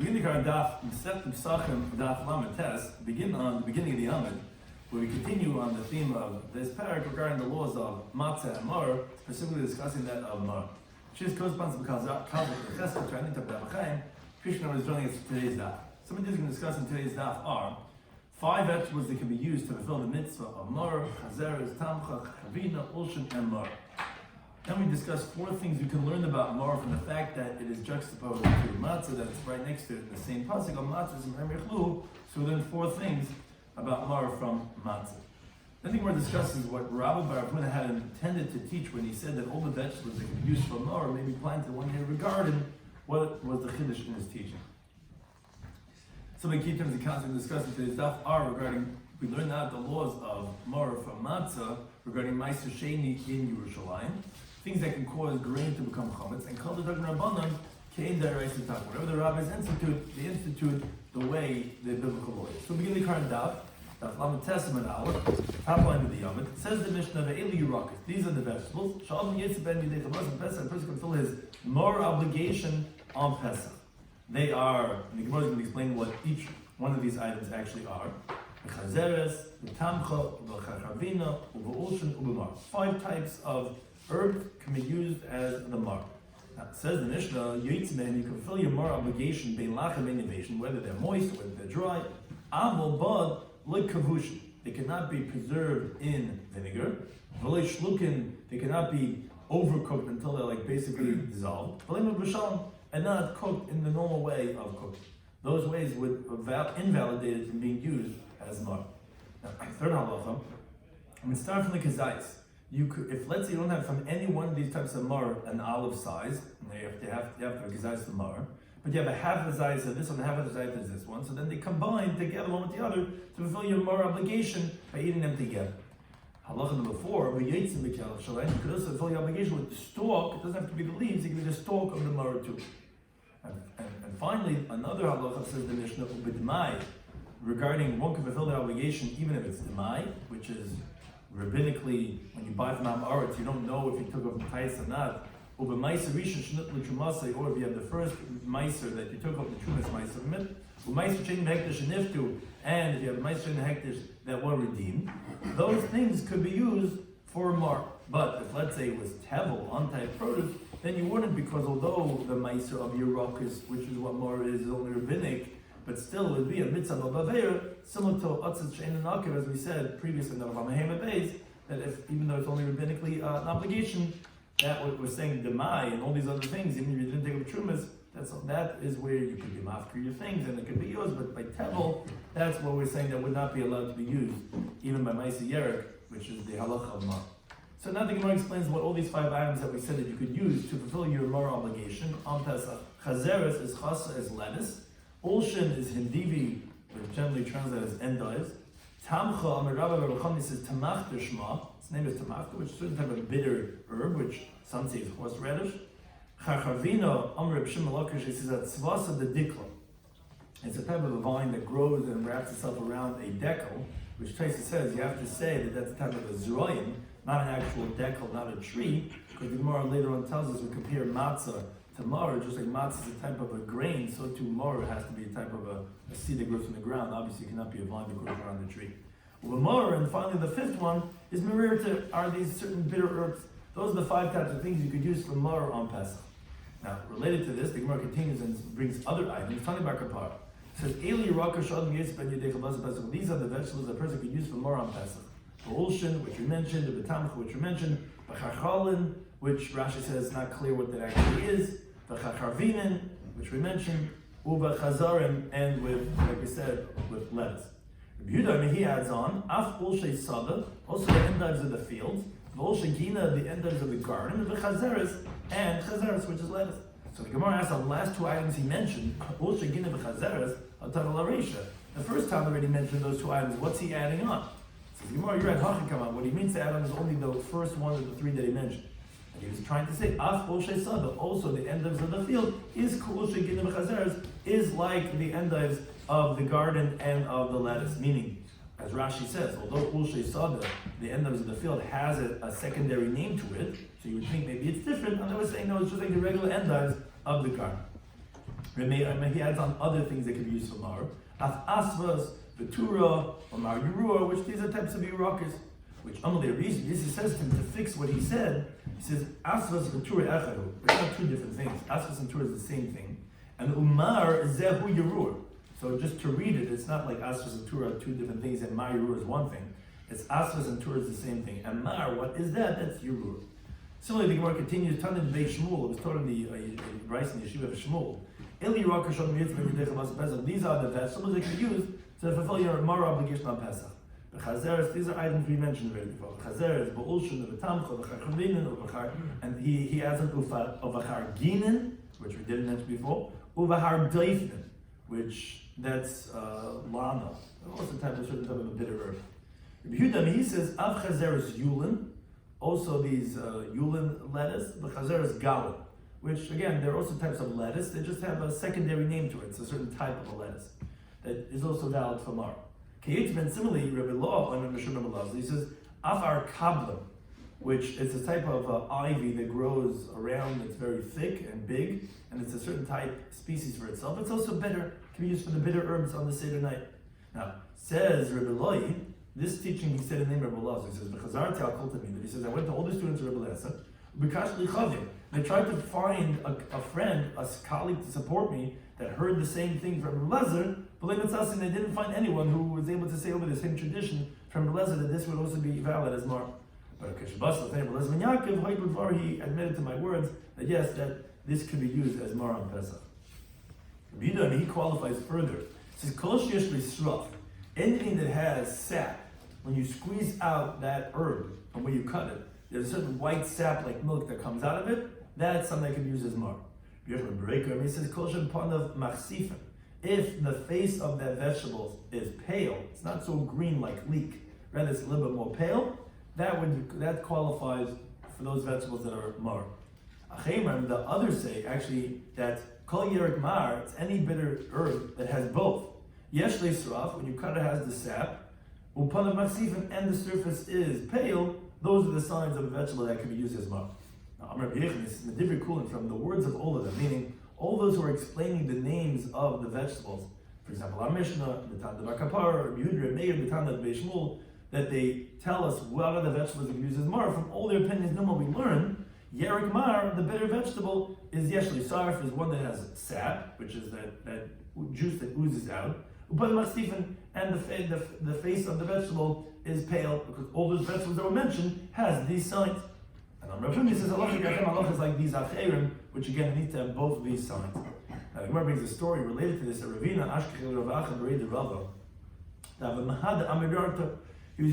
Beginning our Daf, Pesachim Daf Lametes, begin on the beginning of the Amid, where we continue on the theme of this parak regarding the laws of matzah and mar, specifically discussing that of mar. Which corresponds to the Chesed trending to Pesachim. Krishna is joining us for today's Daf. Some of the things we can discuss in today's Daf are 5 vegetables that can be used to fulfill the mitzvah of mar, chazeres, tamcha, chavina, ulshin, and mar. Then we discuss 4 things we can learn about mar from the fact that it is juxtaposed to matzah, that it's right next to it in the same pasuk of matzah and merichlu. So we learn 4 things about mar from matzah. The thing we're discussing is what Rabbi Baruch had intended to teach when he said that all the vegetables that can be used for mar may be planted one year regarding what was the chiddush in his teaching. Some of the key terms and concepts we discussed in today's daf are regarding, we learned out the laws of mar from matzah regarding ma'aser sheni in Yerushalayim, things that can cause grain to become chametz, and called the Rabbanan kein deraisa tak. Whatever the rabbis institute, they institute the way the biblical law is. So begin the current daf Lamed Testament Aleph, top line of the Yomit. It says the Mishnah ve'eli yirakas. These are the vegetables. Shalom yitzeh ben yidei chavos and Pesach. A person can fulfill his more obligation on Pesach. They are. And the Gemara is going to explain what each one of these items actually are. The chazeres, the tamcha, the chachavina, uve'ulshin, ubemar. 5 types of herbs can be used as the mar. Now, it says the Mishnah, you can fulfill your mar obligation bein lachem innovation, whether they're moist or whether they're dry. Avol bad like kavushin, they cannot be preserved in vinegar. V'lei shlukin, they cannot be overcooked until they're like basically dissolved. V'lei b'shalom, and not cooked in the normal way of cooking. Those ways would invalidate it from being used as mar. Now, third halacha, I'm going to start from the kazais. You could, if let's say you don't have from any one of these types of mar an olive size, and you have to have a kazais to mar, but you have a half a zayis of this one, half of the zayis of this one, so then they combine together one with the other to fulfill your mar obligation by eating them together. Halacha number 4, you could also fulfill your obligation with the stalk. It doesn't have to be the leaves, it can be the stalk of the mar too. And finally, another halacha says the Mishnah, ubidmai, regarding one can fulfill the obligation even if it's demai, which is rabbinically, when you buy from Aretz, you don't know if you took off the tais or not. Or if you have the first meiser that you took off the trumas meiser, and if you have a meiser hektish that were redeemed, those things could be used for mar. But if let's say it was tevel, on-type produce, then you wouldn't, because although the meiser of yirakas, which is what mar is only rabbinic, but still it would be a mitzvah baveir, similar to atzis shein and akiv, as we said previously in the Lamahema Beis, that if even though it's only rabbinically an obligation, that what we're saying demai and all these other things, even if you didn't take up trumas, that is where you could be mafkir your things and it could be used. But by tevel, that's what we're saying that would not be allowed to be used, even by ma'aser yerek, which is the halacha of mar. So now the Gemara explains what all these 5 items that we said that you could use to fulfill your mar obligation on Pesach. Chazeres is chasa, is lettuce. Ulshin is hindivi, which generally translates as endives. Tamcha, Amar Rabbi Baruch says tamach deshma. Its name is tamach, which is a certain type of bitter herb, which some say is horseradish. Chachavina, Amar Reb Shimon Lakish, he says that tzvasa the dikla. It's a type of a vine that grows and wraps itself around a decal, which Taisa says you have to say that that's a type of a zroyim, not an actual decal, not a tree, because the Gemara later on tells us we compare matzah to mar, just like matzah is a type of a grain, so too mar has to be a type of a seed that grows from the ground. Obviously, it cannot be a vine that grows around the tree. Mar, and finally the 5th one is merirta, are these certain bitter herbs. Those are the 5 types of things you could use for mar on Pesach. Now, related to this, the Gemara continues and brings other items. Tani Bar Kapar says, Eli Raka Shadam Yetz Ben Yedei Chavaz Pesach. These are the vegetables a person could use for mar on Pesach. The ulshin, which we mentioned, the betamcha, which we mentioned, the chachalin, which Rashi says is not clear what that actually is, the chacharvinin, which we mentioned, uva chazarim, and with, like we said, with lettuce. Yehuda, he adds on, af ulshay sada, also the endives of the fields, the ulshay gina, the endives of the garden, the chazeres, and chazeres, which is lettuce. So the Gemara asks on the last 2 items he mentioned, ulshay gina, the chazeres, the first time already mentioned those 2 items, what's he adding on? So the Gemara, you're at Hachikama, what he means to add on is only the first one of the 3 that he mentioned. And he was trying to say, af ulshay sada, also the endives of the field, is ulshay gina, the chazeres, is like the endives of the garden and of the lettuce, meaning, as Rashi says, although ulshay sada, the endives of the field, has a secondary name to it, so you would think maybe it's different, and I was saying no, it's just like the regular endives of the garden. He adds on other things that can be used for mar. Af asvas, Vetura, or mar yurua, which these are types of yurakas. Which Amalei reason, this he says to him to fix what he said. He says asvas Vetura echadu. It's not two different things. Asvas and Tura is the same thing. And umar zehu yurur. So just to read it, it's not like asvas and Tura are two different things, and mar yurur is one thing. It's asvas and Tura is the same thing. And mar, what is that? That's yurur. Similarly, the Gemara continues. Tanin Beit Shmuel. It was taught in the rice in the yeshiva of Shmuel. These are the vegetables that you can use to fulfill your mar obligation on Pesach. The chazeres, these are items we mentioned already before. The chazeres, ba'ulshun, the tamcha, the chachavinin, and he adds an ufa of v'char ginin, which we didn't mention before, uvahar doifnin, which that's lana, also certain type of a bitter herb. Yehuda, he says av chazeres yulin, also these yulin lettuce, the chazeres galin, which again they're also types of lettuce. They just have a secondary name to it. It's a certain type of a lettuce that is also valid for mar. Similarly, Rabbi Law on he says afar kablim, which is a type of ivy that grows around. It's very thick and big, and it's a certain type species for itself. It's also bitter. Can be used for the bitter herbs on the Seder night. Now says Rabbi Law, this teaching he said in the name of Rabbi Law. He says he says I went to all the students of Rabbi Lessa. They tried to find a friend, a colleague to support me that heard the same thing from Lezer, but they didn't find anyone who was able to say over the same tradition from Lezer that this would also be valid as mar. But he admitted to my words that yes, that this could be used as mar on Pesach. He qualifies further. He says, anything that has sap, when you squeeze out that herb and when you cut it, there's a certain white sap like milk that comes out of it, that's something that can be used as mar. He says, if the face of that vegetable is pale, it's not so green like leek, rather it's a little bit more pale, that qualifies for those vegetables that are mar. The others say actually that kol yerik mar, it's any bitter herb that has both. Yesh leisraf, when you cut it, has the sap, upanav machsifim, and the surface is pale. Those are the signs of a vegetable that can be used as mar. Now, Amr B'Yechon, this is a different cooling from the words of all of them, meaning all those who are explaining the names of the vegetables. For example, our Mishnah, the Tana Bar Kapar, Yehuda, Meir, the Tana Beit Shmuel, that they tell us what are the vegetables that can be used as mar. From all their opinions, then what we learn, Yerik mar, the bitter vegetable, is yeshli sarf, is one that has sap, which is that juice that oozes out. And the face of the vegetable is pale because all those vegetables that were mentioned has these signs. And Rabbi Shloimy says Allah is like these acherim, which again needs to have both of these signs. Now the Gemara brings a story related to this. He was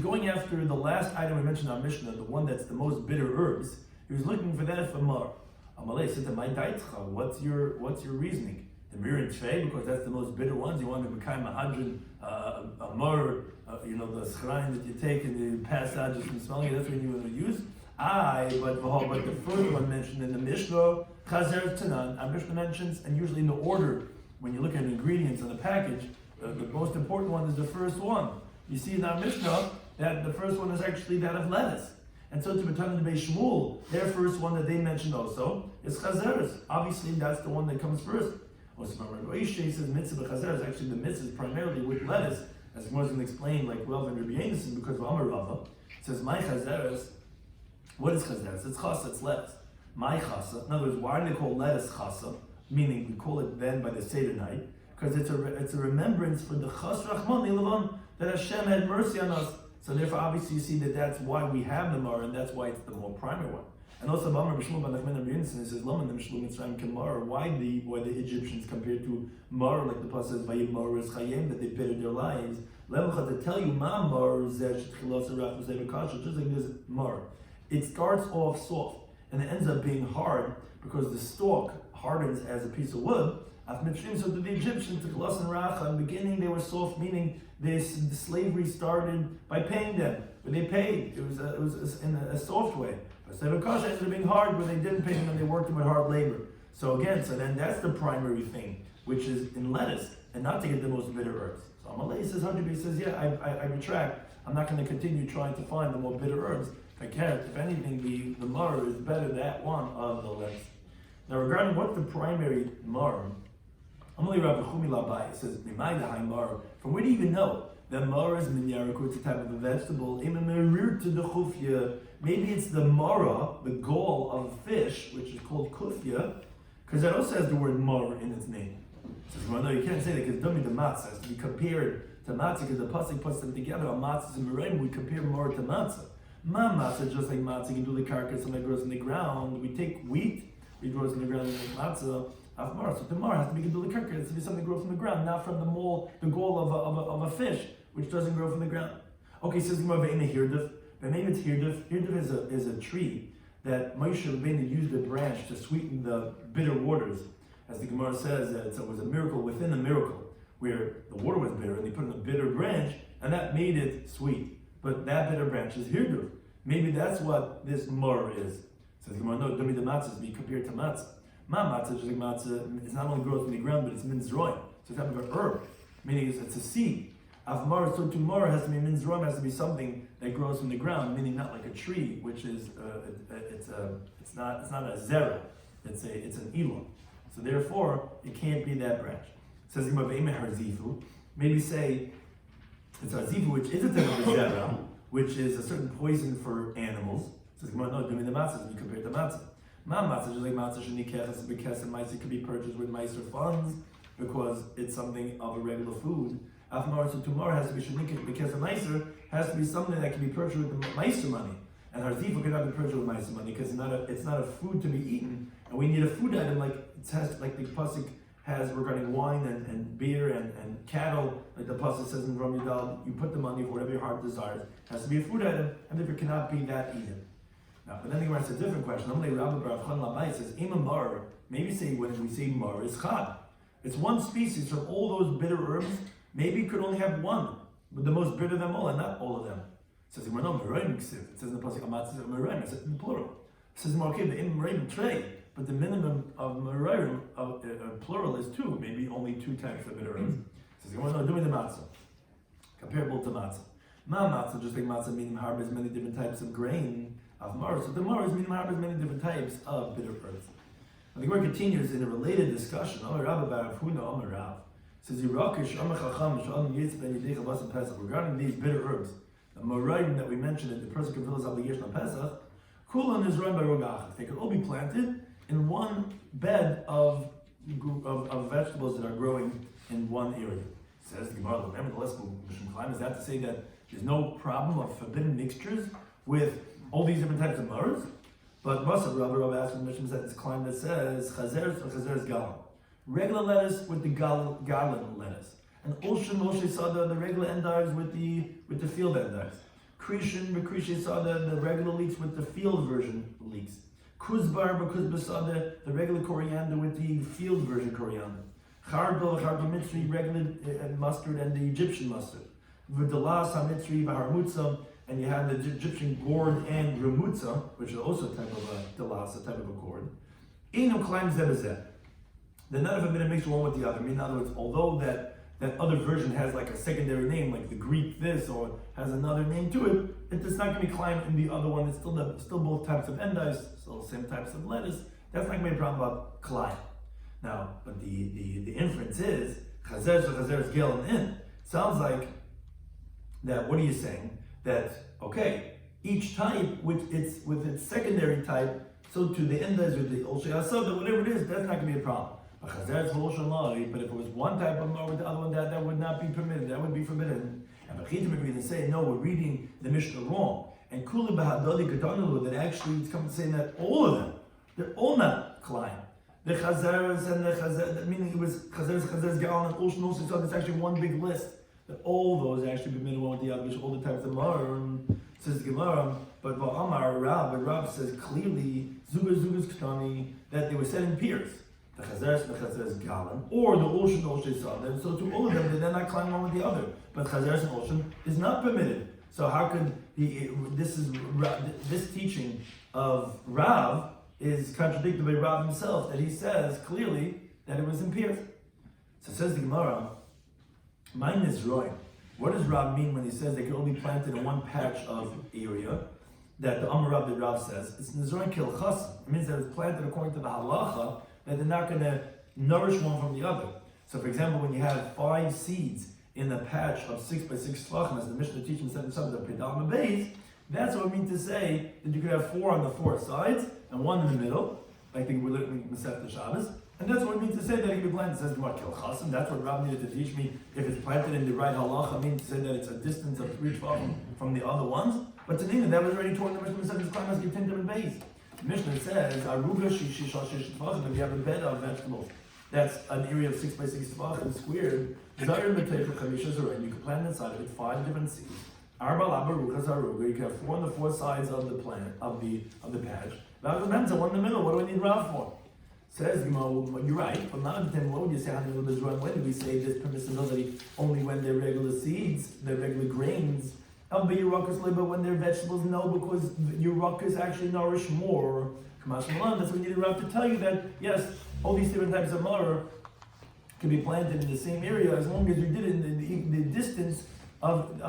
going after the last item we mentioned in our Mishnah, the one that's the most bitter herbs. He was looking for that for mar. Amalei said to my daitcha, what's your reasoning? The mir and tfei, because that's the most bitter ones. You want to become a mar, the schrein that you take and you pass out just from smelling it. That's what you want to use. But the first one mentioned in the Mishnah, chazer tanan. Our Mishnah mentions, and usually in the order when you look at the ingredients on the package, the most important one is the first one. You see in our Mishnah that the first one is actually that of lettuce. And so to B'Tanan Beit Shmuel, their first one that they mentioned also is chazeres. Obviously, that's the one that comes first. Also, Rabbi Shloimy says mitzvah b'chazeres. Actually, the mitzvah is primarily with lettuce, as Gemara is going to explain, like Rav and Rabbi Yomi, because of Amar Rava. It says my chazeres. What is chazeres? It's chasa. It's lettuce. My chasa. In other words, why do they call lettuce chasa? Meaning we call it then by the Seder night because it's a remembrance for the chas rachmani levan that Hashem had mercy on us. So therefore, obviously, you see that that's why we have the mar, and that's why it's the more primary one. And also, Rabbi Shloimy says, why the Egyptians compared to mar, like the pasuk says, that they bettered their lives. To tell you, just like this mar, it starts off soft and it ends up being hard because the stalk hardens as a piece of wood. So to the Egyptians, in the beginning they were soft, meaning the slavery started by paying them. But they paid. It was in a soft way. But Sevakasha ended up being hard, but they didn't pay them and they worked them with hard labor. So then that's the primary thing, which is in lettuce, and not to get the most bitter herbs. So Amalei says, Hadribi says, yeah, I retract. I'm not going to continue trying to find the more bitter herbs. If I can't, if anything, the mar is better, that one of the lettuce. Now regarding what's the primary mar, Amalei Rabbi Shloimy Schwartzberg says, from where do you even know that mara is minyarik, it's a type of a vegetable? Maybe it's the mara, the gall of a fish, which is called kufya, because that also has the word mara in its name. Says, well, no, you can't say that because dummy the matzah has to be compared to matzah because the pasuk puts them together. On matzahs and meraim, we compare mara to matzah. Ma matzah, just like matzah, you can do the carcass and that grows in the ground. We take wheat, we grows in the ground and make matzah. Afmar, so the mar has to be gedula karka. It has to be something that grows from the ground, not from the gall of a fish, which doesn't grow from the ground. Okay, says the Gemara ve'ena hirduf, but maybe it's hirduf. Hirduf is a tree that Moshe Rabbeinu used a branch to sweeten the bitter waters, as the Gemara says that it was a miracle within a miracle, where the water was bitter and they put in a bitter branch and that made it sweet. But that bitter branch is hirduf. Maybe that's what this mar is. Says the Gemara, no, don't be the matzah be compared to matzah. Ma matzah, just like matzah, it's not only grows from the ground, but it's minzroim. So it's a type of an herb, meaning it's a seed. Avmar, so to mar has to be minzroim, has to be something that grows from the ground, meaning not like a tree, which is it's not a zera, it's an elah. So therefore, it can't be that branch. It says maybe say it's harzifu, which is a type of a zera, which is a certain poison for animals. It says no, doing the matzah, you compare it to matzah. Ma matzah, just like matzah shenikeches b'kes and meiser could be purchased with meiser funds because it's something of a regular food. Afmar, so tomorrow has to be shenikeches b'kes and meiser, has to be something that can be purchased with the meiser money. And harzifu cannot be purchased with meiser money because it's not a food to be eaten. And we need a food item like it has, like the pasuk has regarding wine and beer and cattle, like the pasuk says in Ram Yudal, you put the money for whatever your heart desires. It has to be a food item, and therefore cannot be that either. Now, but then he asks a different question. Says, maybe say when we say mar is chad. It's one species from all those bitter herbs. Maybe it could only have one, but the most bitter of them all, and not all of them. It says, no, it says in the pasuk, I said in the plural. It says, okay, the in tray, but the minimum of merarim of plural is two, maybe only two types of bitter herbs. It says, no, doing the matzah, comparable to matzah. Ma matzah, just like matzah meaning harvest many different types of grain. Of mar, so the mar is meaning harvest many different types of bitter herbs. And the Gemara continues in a related discussion. Says regarding these bitter herbs, the moraim that we mentioned that the person can fulfill his obligation on Pesach, kulan is run by rogachas. They could all be planted in one bed of vegetables that are growing in one area. Says the Gemara, remember the lesson is that to say that there's no problem of forbidden mixtures with all these different types of mars? But Rabbi asked the Mishnah that this climb that says chazer galan, regular lettuce with the garland lettuce, and Olshin Moshe Sada, the regular endives with the field endives. Krishin Sada, the regular leeks with the field version leeks. Kuzbar Sada, the regular coriander with the field version coriander. Chardol Mitzri, regular mustard and the Egyptian mustard. V'dalas HaMitzri v'harmutza, and you have the Egyptian gourd and remutza, which is also a type of a dalas, a type of a gourd. Einam climbs zebazeh. They're none of them been a mixture one with the other. I mean, in other words, although that other version has like a secondary name, like the Greek this, or has another name to it, it's not going to be climbed in the other one. It's still both types of endives, still the same types of lettuce. That's not going to be a problem about climb. Now, but the inference is chazer is gel and in. Sounds like that. What are you saying? That okay, each type with its secondary type, so to the endives with the olshei asada, whatever it is, that's not going to be a problem. But if it was one type of mar with the other one, that would not be permitted. That would be forbidden. And Bachitim agreed and say, no, we're reading the Mishnah wrong. And Kuli Bahadadi Katanulu, that actually it's coming to say that all of them, they're all not Klein. The Chazars and the Chazar, meaning it was Chazars, Gaon, and Olshin also, so it's actually one big list. That all those actually permitted one with the other, all the types of mar, says Gemara. But Rav says clearly, Zugas Ktani, that they were set in pairs. The Chazeres Galan, or the Olshin Sadeh. So to all of them, they're not climbing one with the other. But Chazeres and Olshin is not permitted. So how could this teaching of Rav is contradicted by Rav himself, that he says clearly that it was in pairs. So says the Gemara, mine is Roy. What does Rav mean when he says they can only be planted in one patch of area? That the Amar Rav that Rav says, it's Nizroin Kil Chasam. It means that it's planted according to the halacha, that they're not going to nourish one from the other. So for example, when you have 5 seeds in a patch of 6 by 6 tefachim, as the Mishnah teaches in the Pedal and Beis, that's what we mean to say that you could have 4 on the 4 sides and 1 in the middle, like we're looking at Masechta Shabbos. And that's what we mean to say that it can be planted. It says, what, Kil Chasim? That's what Rab needed to teach me. If it's planted in the right halacha, I mean to say that it's a distance of 3 tefachim from the other ones. But to name that was already torn in the Mishnah says, Klaimas Gitintim and Beis. The Mishnah says, Aruga Shish Tefachim, if you have a bed of vegetables, that's an area of 6 by 6 tefachim squared. Zayir B'Teifel Chamisha Zerah, you can plant inside of it 5 different seeds. Arba Laba Ruchas Aruga, you can have 4 on the 4 sides of the plant, of the patch. Now the men's 1 in the middle, what do we need Rav for? Says Gemara, you're right, but not the time what would you say when do we say this permissibility only when they're regular seeds, they're regular grains? But when they're vegetables, no, because your ruckus actually nourish more. That's what we need to tell you that yes, all these different types of maror can be planted in the same area as long as you did it in the distance of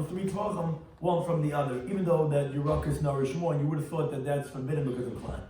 3 tefachim one from the other. Even though that your ruckus nourish more, and you would have thought that that's forbidden because of plant.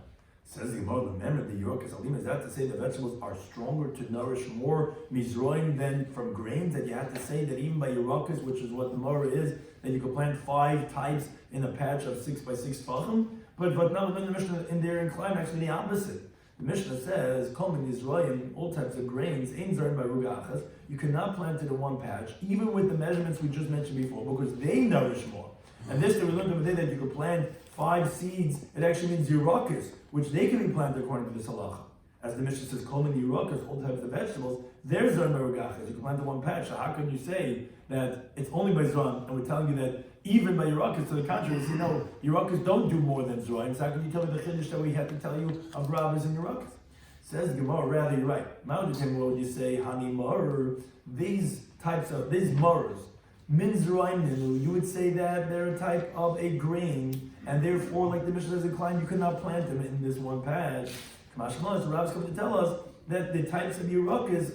Says the Gemara, remember the Yerukas Alim, is that to say the vegetables are stronger to nourish more mizroim than from grains? That you have to say that even by Yerukas, which is what the Mara is, that you could plant 5 types in a patch of 6 by 6 tefachim? But now the Mishnah in there incline actually the opposite. The Mishnah says, Kol min Yisroim, all types of grains, ein zarim by rugachas, you cannot plant it in one patch, even with the measurements we just mentioned before, because they nourish more. And this, we learned over there that you could plant 5 seeds, it actually means Yerukas, which they can be planted according to this halacha. As the Mishnah says, Kol min Yerukas, all types of vegetables, they're zarim by rugachas. You can plant in one patch, so how can you say that it's only by Zram, and we're telling you that even by Yerukas, to the contrary, you say, no, Yerukas don't do more than Zram. So how can you tell me the Chiddush that we have to tell you of Rabbis and Yerukas? Says the Gemara, rather you're right. Now what would you say, Hani Mar, these Maras, Min Zraim, you would say that they're a type of a grain, and therefore, like the Mishnah says inclined, you could not plant them in this one patch. Kamashmalas, Rabbis come to tell us that the types of Yerukas,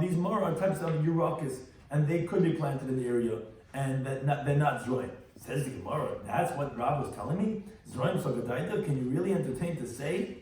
these Mar are types of Yerukas, and they could be planted in the area, and that they're not Zroim. Says the Gemara, that's what Rav was telling me? Zroim Sagadaita, can you really entertain to say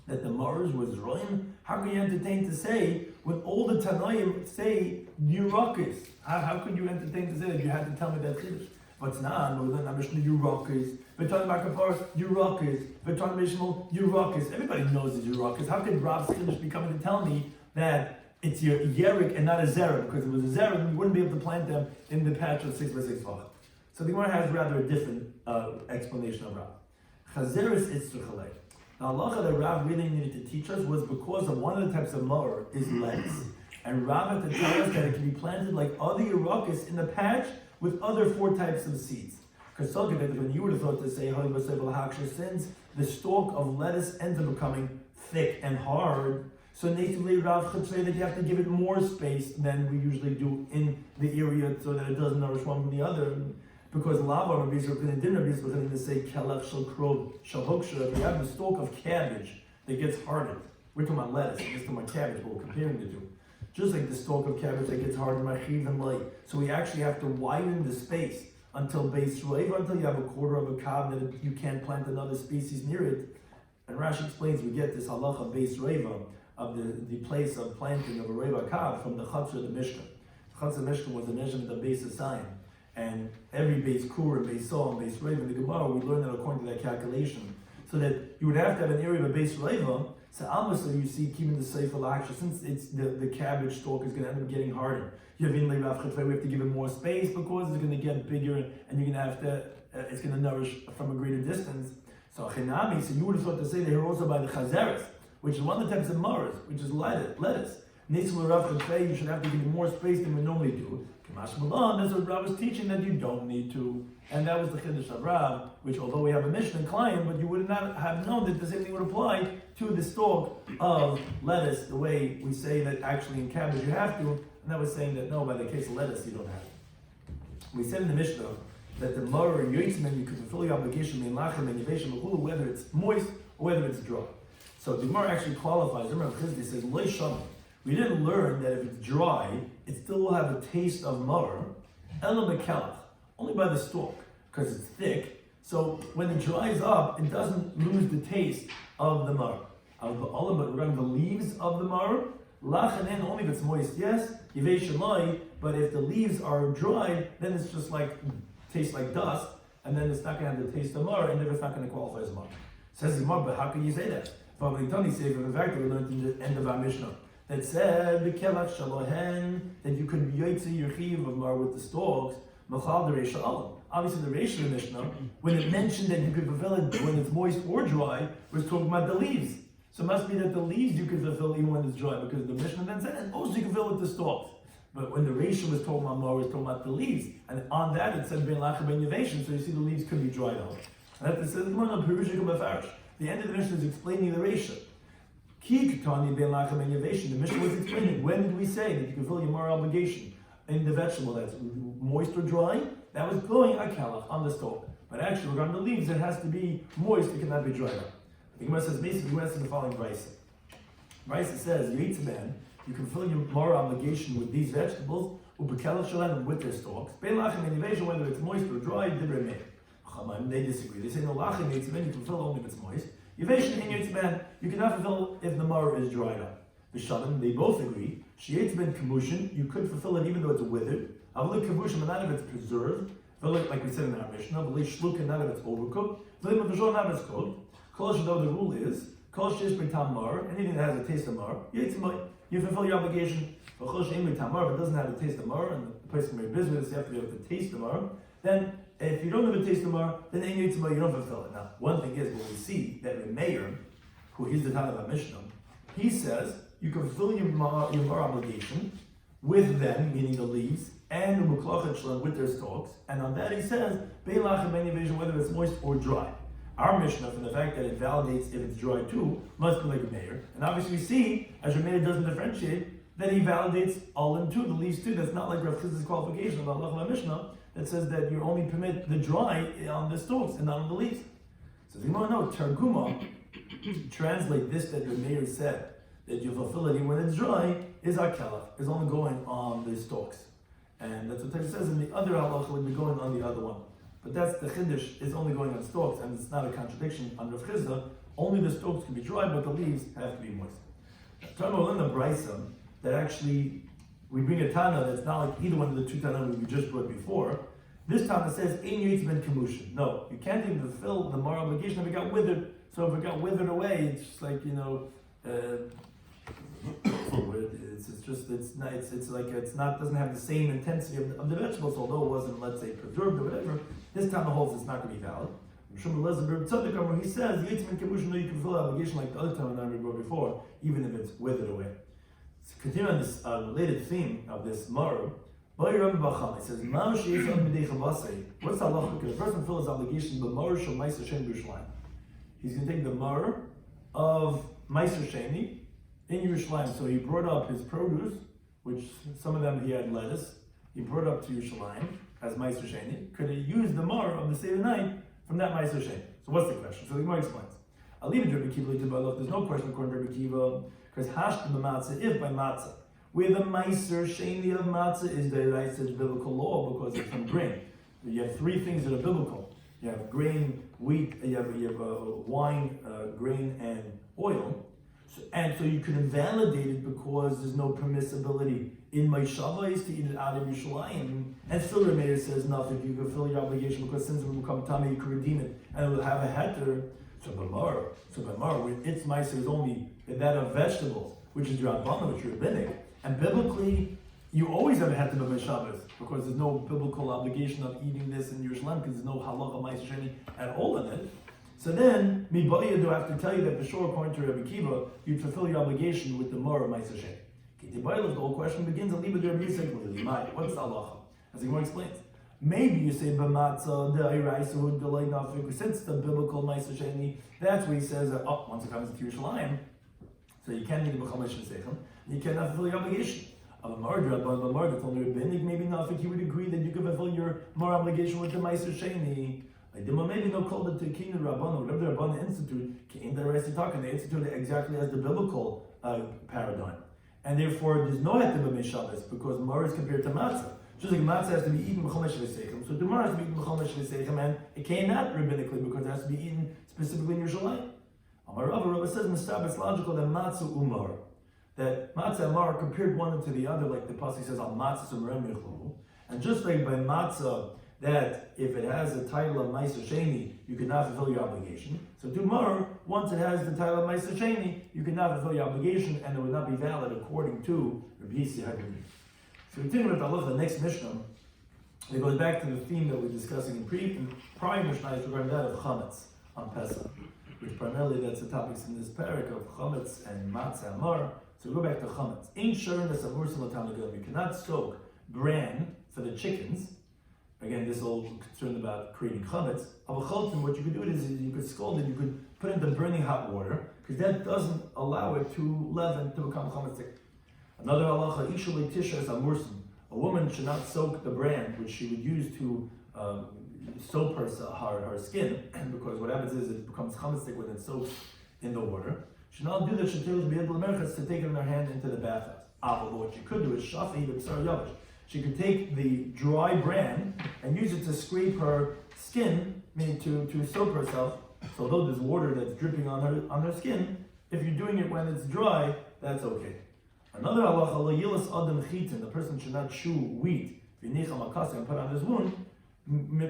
that the Maras was Zroim? How can you entertain to say, when all the Tanoim say Yerukas? How could you entertain to say that? You had to tell me that Chiddush. But it's not, no, then I'm Mishnah Yerukas. We're talking about Kaparas, Yerukas. We're talking about Shmuel, Yerukas. Everybody knows it's Yerukas. How could Rav's Chiddush be coming to tell me that it's your Yerik and not a Zera? Because if it was a Zera, you wouldn't be able to plant them in the patch of 6 by 6 tefachim. So the Gemara has rather a different explanation of Rav. Chazeres itzruchalei. Now, halacha that Rav really needed to teach us was because of one of the types of mower is lettuce, and Rav had to tell us that it can be planted like other Yerukas in the patch with other 4 types of seeds. Because when you would have thought to say since the stalk of lettuce ends up becoming thick and hard, so natively Rav could say that you have to give it more space than we usually do in the area so that it doesn't nourish one from the other. Because lava Rabbi Yisrael didn't Rabbi Yisrael to say kelach shel krov shel hoksha. If you have the stalk of cabbage that gets hardened, we're talking about lettuce, we're talking about cabbage, but we're comparing the two. Just like the stalk of cabbage that gets hardened by chiv and light. So we actually have to widen the space until base roiva, until you have a quarter of a cob that you can't plant another species near it. And Rashi explains we get this halacha base roiva of the place of planting of a roiva cob from the chutzner of the Mishkan. The chutzner of the Mishkan was the measurement of base of sign. And every base kur and base saw and base reva in the Gemara, we learn that according to that calculation. So that you would have to have an area of a base reva. So obviously you see keeping the sefer laksha, since it's the cabbage stalk is going to end up getting harder. You have in we have to give it more space because it's going to get bigger and you're going to have to it's going to nourish from a greater distance. So chinami, so you would have thought to say that here also by the chazeres, which is one of the types of maras, which is lettuce. You should have to give it more space than we normally do. That's what Rav was teaching, that you don't need to. And that was the Chiddush of Rav, which although we have a Mishnah client, but you would not have known that the same thing would apply to the stalk of lettuce, the way we say that actually in cabbage you have to, and that was saying that no, by the case of lettuce you don't have to. We said in the Mishnah that the Mara and Yoitzman, you can fulfill your obligation in Lachem and Yeveshim, whether it's moist or whether it's dry. So the Mara actually qualifies. Remember, Chizdi says, Lo Shamim. We didn't learn that if it's dry, it still will have a taste of mar, ela mekelach, only by the stalk, because it's thick. So when it dries up, it doesn't lose the taste of the mar. But regarding the leaves of the mar, Lachanen, only if it's moist, yes. Yivei shaloi, but if the leaves are dried, then it's just like, tastes like dust, and then it's not going to have the taste of mar, and then it's not going to qualify as mar. Says the mar, but how can you say that? Tani say from the fact that we learned in the end of our Mishnah that said B'kelach shalohen that you could yoytze your chiyuv of mar with the stalks. Machal the Reisha Alam. Obviously, the Reisha of the Mishnah, when it mentioned that you could fulfill it when it's moist or dry, was talking about the leaves. So it must be that the leaves you can fulfill even when it's dry, because the Mishnah then said, and also you can fill it with the stalks. But when the Reisha was talking about mar, it was talking about the leaves, and on that it said Ben Lacha Ben Yavation. So you see, the leaves could be dried out. And that says the end of the Mishnah is explaining the Reisha. The Mishnah was explaining, when did we say that you can fill your mar obligation in the vegetable that's moist or dry? That was going akalach on the stalk. But actually, regarding the leaves, it has to be moist, it cannot be dried out. The Gemara says, basically, we answer the following brisa. Brisa says, you can fill your mar obligation with these vegetables, with their stalks. Whether it's moist or dry, they disagree. They say, no, you can fill only if it's moist. You cannot fulfill if the mar is dried up. They both agree. You could fulfill it even though it's withered. None of it's preserved. Like we said in our Mishnah, none of it's overcooked. Not it's cooked. The rule is, anything that has a taste of mar, you fulfill your obligation. If it doesn't have a taste of mar, and the place can be business, you have to be able to taste the mar, then if you don't have a taste of mar, then you don't fulfill it. Now, one thing is, when we see that the mayor, who is the Tana of our Mishnah, he says, you can fulfill your mar obligation with them, meaning the leaves, and the muklachet with their stalks, and on that he says, whether it's moist or dry. Our Mishnah, from the fact that it validates if it's dry too, must be like a mayor. And obviously we see, as your mayor doesn't differentiate, that he validates all in too, the leaves too. That's not like Rav Chiz's qualification of Allah Mishnah that says that you only permit the dry on the stalks and not on the leaves. So if you want to know, Targuma, translate this that your mayor said, that you fulfill it even when it's dry, is akelach, is only going on the stalks. And that's what Torah says, and the other halacha would be going on the other one. But that's the chiddush, is only going on stalks, and it's not a contradiction under Chizda. Only the stalks can be dry, but the leaves have to be moist. Tana in the brisa that actually we bring a Tana that's not like either one of the two Tana we just brought before. This Tana says, "Ein yitz ben kemushin." No, you can't even fulfill the mar obligation if it got withered. So if it got withered away, it's just like doesn't have the same intensity of the vegetables, although it wasn't, let's say, preserved or whatever. This time the holds it's not going to be valid. He says, you can fill the obligation like the other time that we brought before, even if it's withered away. So continue on this related theme of this mar. It says, what's the halacha? Because a person fulfills his obligation, but mar shel meiser sheni b'Yerushalayim. He's going to take the mar of meiser sheni in Yerushalayim. So he brought up his produce, which some of them he had lettuce. He brought up to Yerushalayim as meiser sheni. Could he use the mar of the Seder night from that meiser sheni? So what's the question? So the Gemara explains. I'll leave it to Rabbi Kiva. There's no question according to Rabbi Kiva, because hashta b'matzah, if by matzah, where the meiser sheni of matzah is the Raisa biblical law because it's from grain. You have three things that are biblical. You have grain, wheat, you have wine, grain, and oil. So you can invalidate it because there's no permissibility in Maishava to eat it out of Yerushalayim. And still the Meir says nothing. You can fulfill your obligation because since it will become tummy, you can redeem it and it will have a heter. So Bamar, when its meiser is only that of vegetables, which is Drabbana, which is rabbinic, and biblically you always have a heter of Shabbos because there's no biblical obligation of eating this in Yerushalayim because there's no halacha meiser sheni at all in it. So then, Mibaya do I have to tell you that the shore according to Rabbi Kiva, you'd fulfill your obligation with the mar of meiser sheni. The whole question begins a little bit what's the halacha? As the Gemara explains. Maybe you say b'matzah de'iraisa delay nafik. Since the biblical meiser sheni, that's where he says that once it comes to Yerushalayim, so you can't eat the b'chamash v'seichem, you cannot fulfill your obligation. Of a mar that's only rabbinic, maybe nafik, he would agree that you can fulfill your mar obligation with the meiser sheni. Maybe no call it to King Rabbanu, whatever the Rabbanu institute, in the rest talking, they institute exactly as the biblical paradigm. And therefore, there's no heter b'Shabbos because mar is compared to matzah. Just like matzah has to be eaten b'chomesh v'seichem, so the mar has to be eaten b'chomesh v'seichem, and it cannot rabbinically because it has to be eaten specifically in Yerushalayim. Amar Rava says, Mistab, it's logical that matzah umar. that matzah and mar are compared one to the other, like the pasuk says al matzah sumerem yichlu, and just like by matzah, that if it has a title of Ma'aser Sheni, you cannot fulfill your obligation. So to mar, once it has the title of Ma'aser Sheni, you cannot fulfill your obligation, and it would not be valid according to Rabbi Yissi HaGruni. So continue with the next Mishnah. It goes back to the theme that we're discussing in prior Mishnah regarding that of chametz on Pesach, which primarily that's the topics in this parak of chametz and matzah and mar. So we go back to chametz. You cannot soak bran for the chickens. Again, this whole concern about creating chametz. What you could do is you could scald it, you could put it into burning hot water, because that doesn't allow it to leaven to become chametz. Another halacha, ishu tisha is amursim. A woman should not soak the bran, which she would use to soap her skin, because what happens is it becomes chametz when it soaks in the water. She should not do that. She should be able to take it in her hand into the bathhouse. But what she could do is shafi b'sar yavish. She could take the dry bran and use it to scrape her skin, meaning to soap herself. So although there's water that's dripping on her skin, if you're doing it when it's dry, that's okay. Another halacha, lo yilas adam chitin, the person should not chew wheat, v'nicha makasa, and put on his wound, and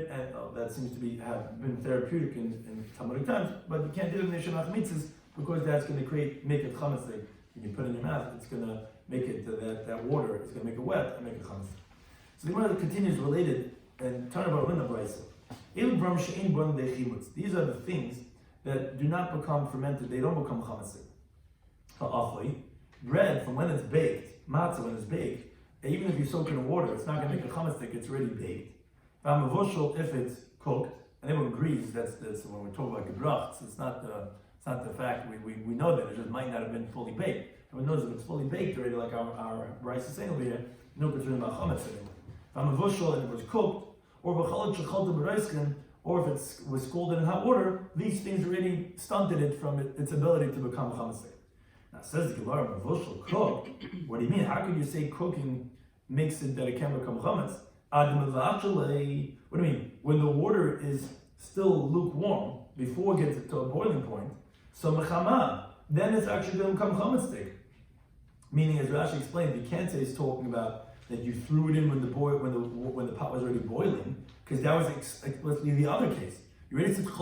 that seems to have been therapeutic in Talmudic times, but you can't do it in Neshanach mitzvahs, because that's going to make it chametz. When you put it in your mouth, it's going to make it, that water, it's going to make it wet and make it chametz. So the Gemara continues related, and turn about in the brayso. These are the things that do not become fermented, they don't become chametz. Bread, from when it's baked, matzah when it's baked, even if you soak it in water, it's not going to make a chametz, it's already baked. If it's cooked, and everyone agrees that's when we talk about gebrachts, it's not the fact, we know that it just might not have been fully baked. Everyone knows if it's fully baked already, like our rice is saying over here, no concern about chametz anymore. And it was cooked, or if it was scalded in hot water, these things already stunted it from its ability to become chametz. Now says the Gemara, cook. What do you mean? How can you say cooking makes it that it can become chametz? What do you mean? When the water is still lukewarm before it gets to a boiling point, so mechama, then it's actually going to become chametz. Meaning, as Rashi explained, you can't say it's talking about that you threw it in when the pot was already boiling, because that was explicitly the other case. You already said if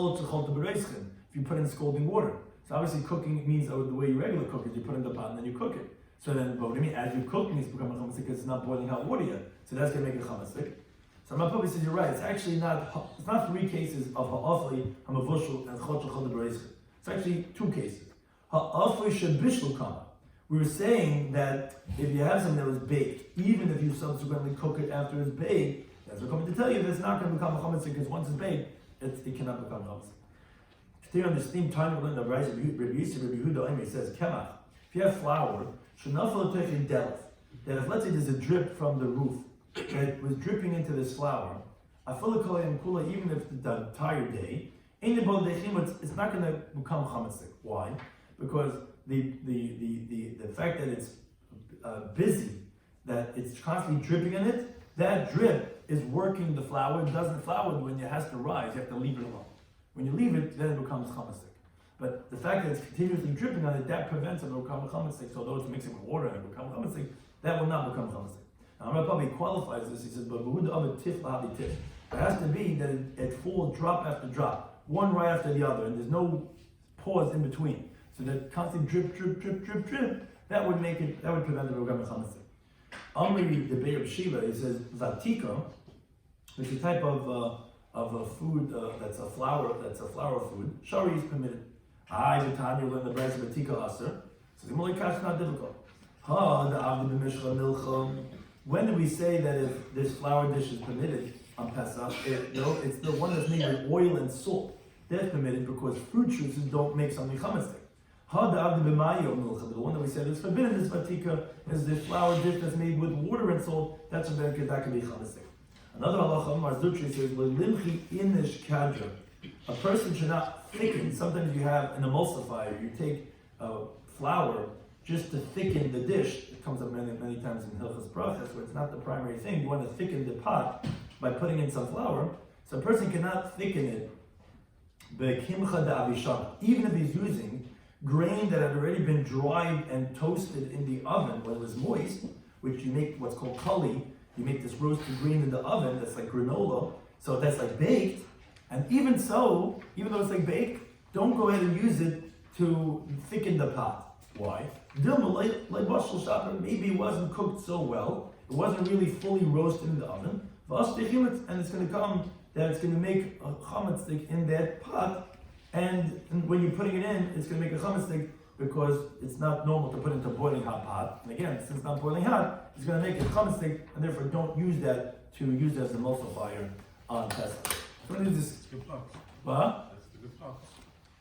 you put in scalding water. So obviously cooking means the way you regular cook is you put in the pot and then you cook it. So then, but what do you mean? As you cook, it's becoming chametz because it's not boiling hot water yet. So that's going to make it chametz. So my Papa says you're right. It's actually not. It's not three cases of ha'afli, ha'mavushal, and chol shachol de'bereischa. It's actually two cases. Ha'afli shebishlu kama. We were saying that if you have something that was baked, even if you subsequently cook it after it's baked, that's what we're coming to tell you that it's not going to become chametz because once it's baked, it cannot become chametz. Here on this theme, time we're in the rise of Rabbi Yehuda says, Kemach, if you have flour, that if let's say there's a drip from the roof that was dripping into this flour, even if the entire day, it's not going to become chametz. Why? Because the fact that it's busy, that it's constantly dripping in it, that drip is working the flour. It doesn't flour when it has to rise, you have to leave it alone. When you leave it, then it becomes chametz. But the fact that it's continuously dripping on it, that prevents it from becoming chametz. So although it's mixing with water and it becomes chametz, that will not become chametz. Now, Rabbi probably qualifies this. He says, "But it has to be that it falls drop after drop, one right after the other, and there's no pause in between. So that constant drip, that would make it. That would prevent it from becoming chametz." Amri the Be'er Shiva, he says, "Vatika," which is a type of a food that's a flour food. Shari is permitted. The time you learn the brayso of Vatika Aser. So the Molikash is not difficult. When do we say that if this flour dish is permitted on Pesach? It's the one that's made with oil and salt. That's permitted because fruit juices don't make something chametz. The one that we said is forbidden, this Vatika, is the flour dish that's made with water and salt. That's that can be chametz. Another halacha, Marzutri says, "Limchi inish kadra." A person should not thicken. Sometimes you have an emulsifier. You take flour just to thicken the dish. It comes up many times in Hilchos Brachos, where it's not the primary thing. You want to thicken the pot by putting in some flour. So a person cannot thicken it. Even if he's using grain that had already been dried and toasted in the oven when it was moist, which you make what's called kali. You make this roasted grain in the oven that's like granola, so that's like baked. And even so, even though it's like baked, don't go ahead and use it to thicken the pot. Why? Maybe it wasn't cooked so well. It wasn't really fully roasted in the oven. And it's going to come that it's going to make a chametz stick in that pot. And when you're putting it in, it's going to make a chametz stick because it's not normal to put into a boiling hot pot. And again, since it's not boiling hot, it's going to make a chametz stick, and therefore don't use that to use it as an emulsifier on Pesach. So what is this? What? That's the good part.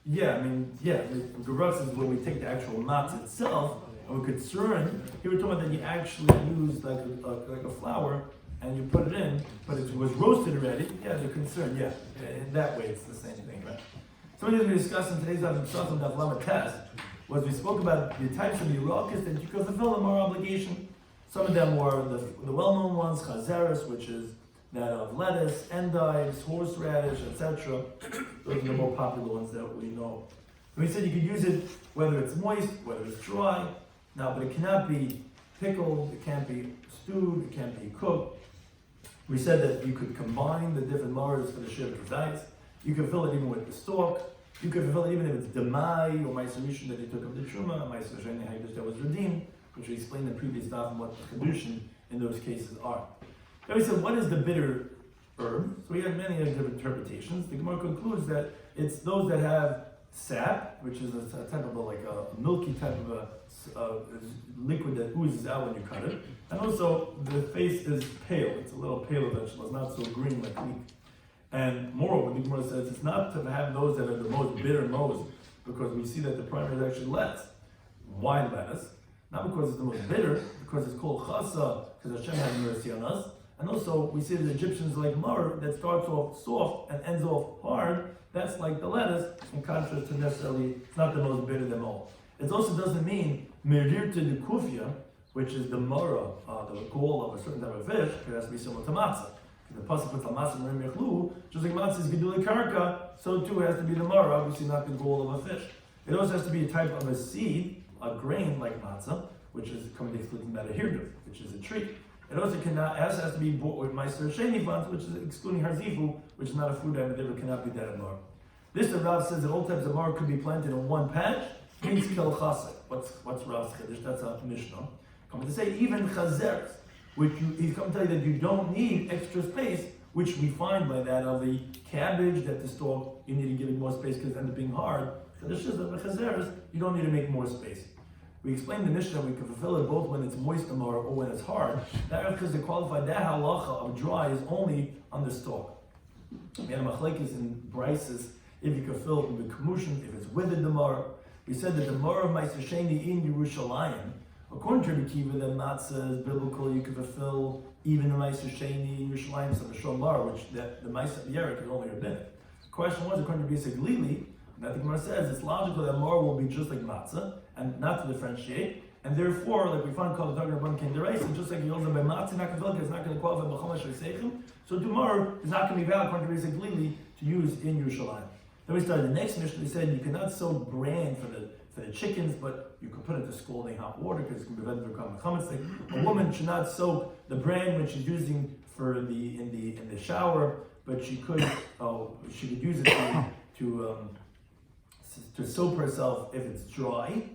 Yeah, the gerutz is where we take the actual matzah itself, and we're concerned. Here we're talking about that you actually use like a flour, and you put it in, but it was roasted already. Yeah, they're concerned. Yeah, in that way it's the same thing, right? So what we discussed in today's Pesachim Daf was we spoke about the types of yirakas that you could fulfill in our obligation. Some of them were the well-known ones, chazeres, which is that of lettuce, endives, horseradish, etc. Those are the more popular ones that we know. We said you could use it whether it's moist, whether it's dry. Now, but it cannot be pickled, it can't be stewed, it can't be cooked. We said that you could combine the different maras for the shiur kazayis. You could fill it even with the stalk. You could fill it even if it's demai or ma'aser rishon that they took of the truma, ma'aser sheni haidush that was redeemed, which we explained in the previous daf and what the kedushin in those cases are. Then we said, what is the bitter herb? So we have many different interpretations. The Gemara concludes that it's those that have sap, which is a type of a milky type of a liquid that oozes out when you cut it. And also, the face is pale. It's a little paler vegetable. It's not so green like wheat. And moreover, the Gemara says it's not to have those that are the most bitter most, because we see that the primary is actually lettuce, wine lettuce. Not because it's the most bitter, because it's called chasa, because Hashem had mercy on us. And also, we see the Egyptians like mar that starts off soft and ends off hard. That's like the lettuce, in contrast to necessarily, it's not the most bitter of them all. It also doesn't mean merir to the kufya, which is the mara, the gall of a certain type of fish. It has to be similar to matzah. The pasuk puts matzah merir mechlu, just like matzah is gedulei karka, so too it has to be the mara, obviously not the gall of a fish. It also has to be a type of a seed, a grain like matzah, which is coming to exclude the which is a tree. It also has to be bought with ma'aser sheni funds, which is excluding harzifu, which is not a food item, therefore cannot be that of mar. This the Rav says that all types of mar could be planted in one patch, means kel chasek. What's Rav's chiddush? That's a Mishnah. Coming to say even chazeres, which he's come to tell you that you don't need extra space, which we find by that of the cabbage that the stalk, you need to give it more space because it ends up being hard. Chiddush is that the chazeres, you don't need to make more space. We explained in the Mishnah we can fulfill it both when it's moist or when it's hard. That because they qualify that halacha of dry is only on the stalk. We had a machlekes in Brises if you can fill it with the kamushin, if it's withered the mar. We said that the mar of ma'aser sheni in Yerushalayim, according to the Kiva, the matzah is biblical. You can fulfill even the ma'aser sheni in Yerushalayim, so the shomar, which the ma'aser yerek is only rabbinic. The question was according to Bisa Glili, that the Gemara says it's logical that mar will be just like matzah and not to differentiate, and therefore, like we find called the Dagger Bun King Derais, and just like you also by matzah not going to it's not going to qualify b'chomash or so tomorrow is not going to be valid according to Bisa Glili to use in Yerushalayim. Then we started the next mission. We said you cannot soak bran for the chickens, but you can put it to scalding hot water because it can prevent it from becoming a chametz. A woman should not soak the bran when she's using for in the shower, but she could use it to soap herself if it's dry.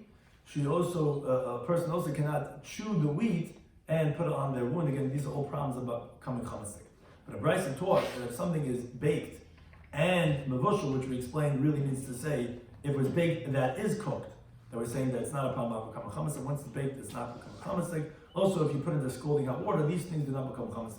She also a person also cannot chew the wheat and put it on their wound. Again, these are all problems about becoming chametz. But a brisa taught that if something is baked and mevushal, which we explained, really means to say if it was baked that is cooked. That we're saying that it's not a problem about becoming chametz. Once it's baked, it's not becoming chametz. Also, if you put it into scalding hot water, these things do not become chametz.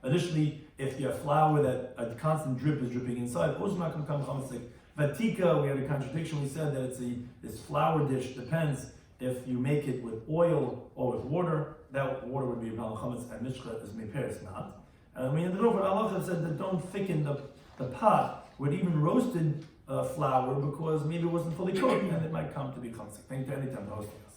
Additionally, if you have flour that a constant drip is dripping inside, also not going to become chametz. Vatika, we had a contradiction. We said that it's this flour dish depends if you make it with oil or with water. That water would be about chametz, and mishcha is meperes not. And we ended over. Allah said that don't thicken the pot with even roasted flour because maybe it wasn't fully cooked and it might come to be chametz. Thank you anytime for hosting us.